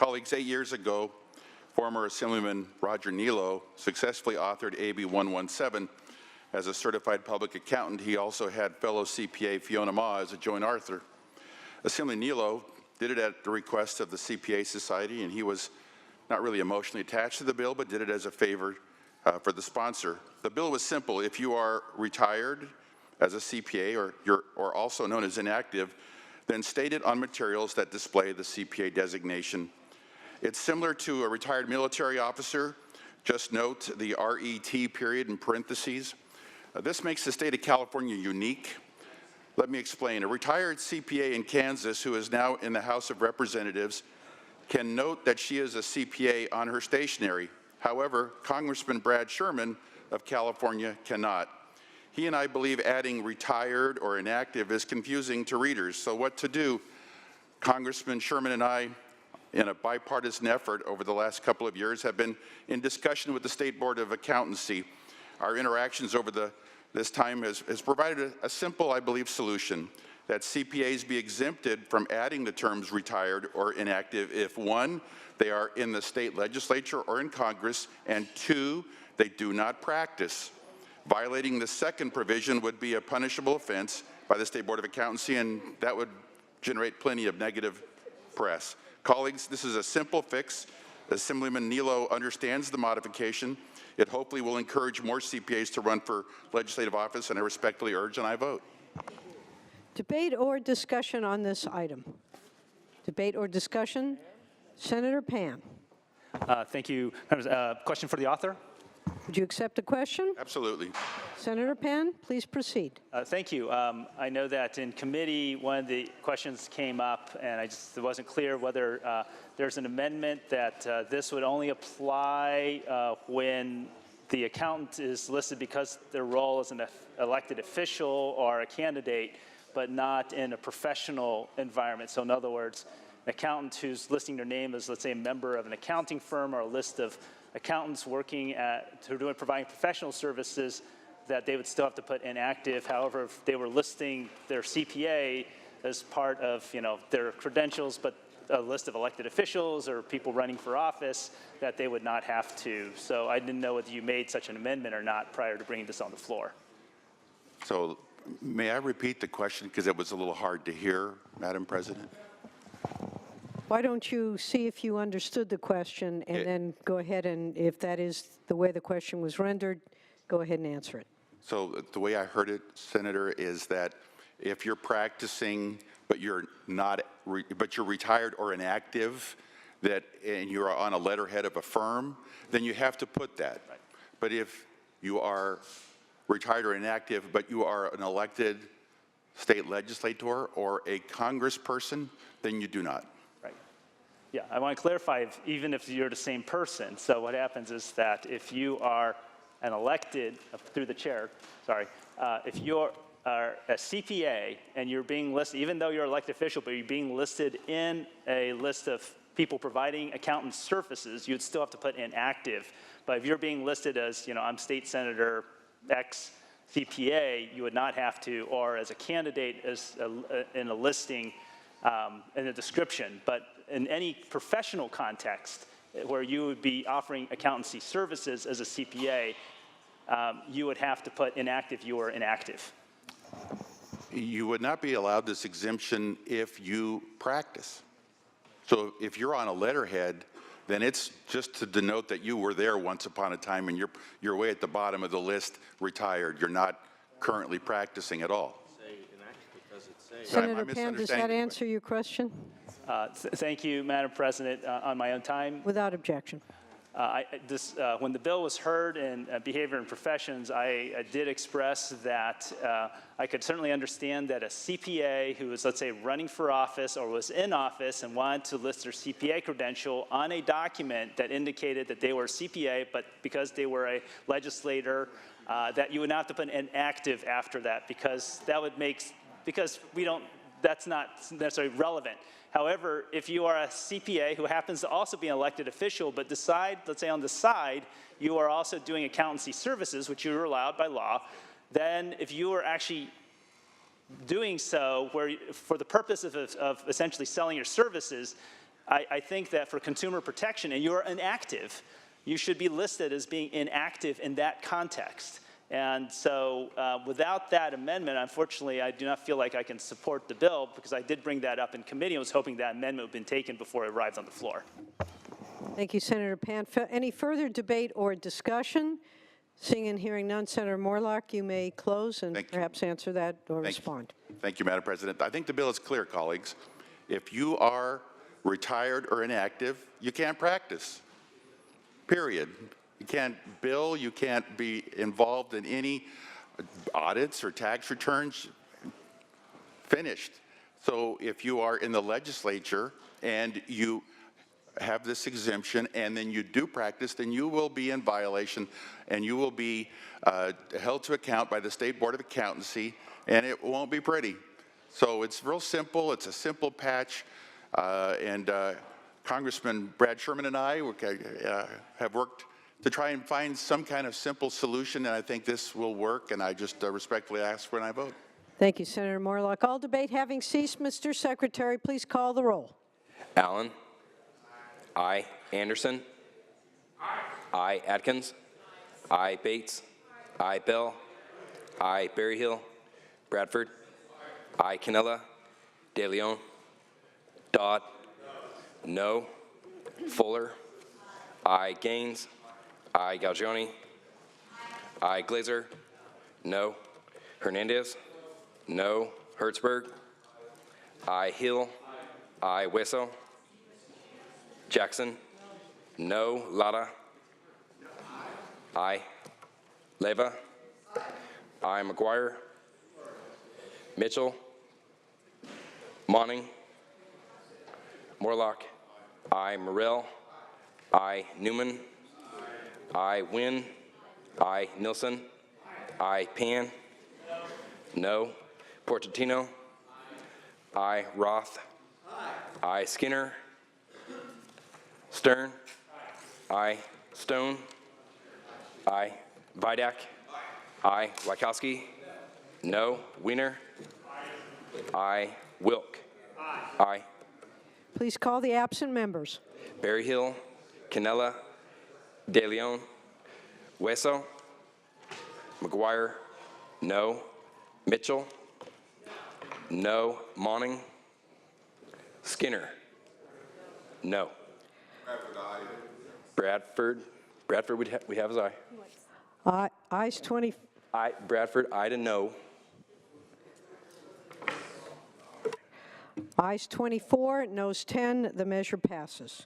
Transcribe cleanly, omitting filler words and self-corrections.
Colleagues, 8 years ago, former Assemblyman Roger Nilo successfully authored AB 117. As a certified public accountant, he also had fellow CPA Fiona Ma as a joint author. Assemblyman Nilo did it at the request of the CPA Society, and he was not really emotionally attached to the bill, but did it as a favor for the sponsor. The bill was simple. If you are retired as a CPA or also known as inactive, then state it on materials that display the CPA designation. It's similar to a retired military officer. Just note the RET period in parentheses. This makes the state of California unique. Let me explain. A retired CPA in Kansas who is now in the House of Representatives can note that she is a CPA on her stationery. However, Congressman Brad Sherman of California cannot. He and I believe adding retired or inactive is confusing to readers. So what to do? Congressman Sherman and I, in a bipartisan effort over the last couple of years, have been in discussion with the State Board of Accountancy. Our interactions over this time has provided a simple, I believe, solution, that CPAs be exempted from adding the terms retired or inactive if 1, they are in the state legislature or in Congress, and 2, they do not practice. Violating the second provision would be a punishable offense by the State Board of Accountancy, and that would generate plenty of negative press. Colleagues, this is a simple fix. Assemblyman Nilo understands the modification. It hopefully will encourage more CPAs to run for legislative office, and I respectfully urge and I vote. Debate or discussion on this item? Debate or discussion? Senator Pan. Thank you. Question for the author? Would you accept the question? Absolutely. Senator Pan, please proceed. Thank you. I know that in committee, one of the questions came up, and it wasn't clear whether there's an amendment that this would only apply when the accountant is listed because their role as an elected official or a candidate, but not in a professional environment. So in other words, an accountant who's listing their name as, let's say, a member of an accounting firm or a list of accountants working providing professional services, that they would still have to put inactive. However, if they were listing their CPA as part of their credentials, but a list of elected officials or people running for office, that they would not have to. So I didn't know whether you made such an amendment or not prior to bringing this on the floor. So may I repeat the question because it was a little hard to hear, Madam President? Why don't you see if you understood the question and then go ahead and, if that is the way the question was rendered, go ahead and answer it. So the way I heard it, Senator, is that if you're practicing but you're not, but you're retired or inactive, and you're on a letterhead of a firm, then you have to put that. Right. But if you are retired or inactive, but you are an elected state legislator or a congressperson, then you do not. Yeah, I want to clarify, even if you're the same person. So what happens is that if you are an elected, through the chair, sorry, if you're a CPA and you're being listed, even though you're an elected official, but you're being listed in a list of people providing accountant services, you'd still have to put inactive. But if you're being listed as, I'm State Senator X CPA, you would not have to, or as a candidate in a listing, in a description. But in any professional context where you would be offering accountancy services as a CPA, you would have to put inactive, you are inactive. You would not be allowed this exemption if you practice. So if you're on a letterhead, then it's just to denote that you were there once upon a time and you're way at the bottom of the list, retired. You're not currently practicing at all. Senator Pan, does that answer your question? Thank you, Madam President. On my own time. Without objection. When the bill was heard in Behavior and Professions, I did express that I could certainly understand that a CPA who was, let's say, running for office or was in office and wanted to list their CPA credential on a document that indicated that they were a CPA, but because they were a legislator, that you would not have to put inactive after that, because that would make, that's not necessarily relevant. However, if you are a CPA who happens to also be an elected official, but decide, let's say on the side, you are also doing accountancy services, which you are allowed by law, then if you are actually doing so for the purpose of essentially selling your services, I think that for consumer protection, and you're inactive, you should be listed as being inactive in that context. And so without that amendment, unfortunately, I do not feel like I can support the bill because I did bring that up in committee and was hoping that amendment would have been taken before it arrived on the floor. Thank you, Senator Pan. Any further debate or discussion? Seeing and hearing none, Senator Moorlach, you may close and perhaps answer that or respond. Thank you, Madam President. I think the bill is clear, colleagues. If you are retired or inactive, you can't practice, period. You can't bill, you can't be involved in any audits or tax returns, finished. So if you are in the legislature and you have this exemption and then you do practice, then you will be in violation and you will be held to account by the State Board of Accountancy, and it won't be pretty. So it's real simple. It's a simple patch, and Congressman Brad Sherman and I have worked to try and find some kind of simple solution, and I think this will work, and I just respectfully ask for an aye vote. Thank you, Senator Moorlach. All debate having ceased, Mr. Secretary, please call the roll. Allen. Aye. Anderson. Aye. Atkins. Aye. Bates. Aye. Bell. Aye. Berryhill. Bradford. Aye. Canella. De Leon. Dodd. No. Fuller. Aye. Gaines. Aye. Galgioni. Aye. Glazer. No. Hernandez. No. Hertzberg. Aye. Hill. Aye. Hueso. Jackson. No. Lara. Aye. Leva. Aye. McGuire. Mitchell. Monning. Moorlach. Aye. Morrell. Aye. Newman. Aye. Wynn. Aye. Nilsson. Aye. Pan. No. Portantino. Aye. Roth. Aye. Skinner. Stern. Aye. Stone. Aye. Vidak. Aye. Wachowski. No. Wiener. Aye. Wilk. Aye. Please call the absent members. Berryhill. Canella. De Leon. Hueso. McGuire. No. Mitchell. No. Monning. Skinner. No. Bradford, we have his aye. Ayes 20. Aye. Bradford, aye to no. Ayes 24, noes 10. The measure passes.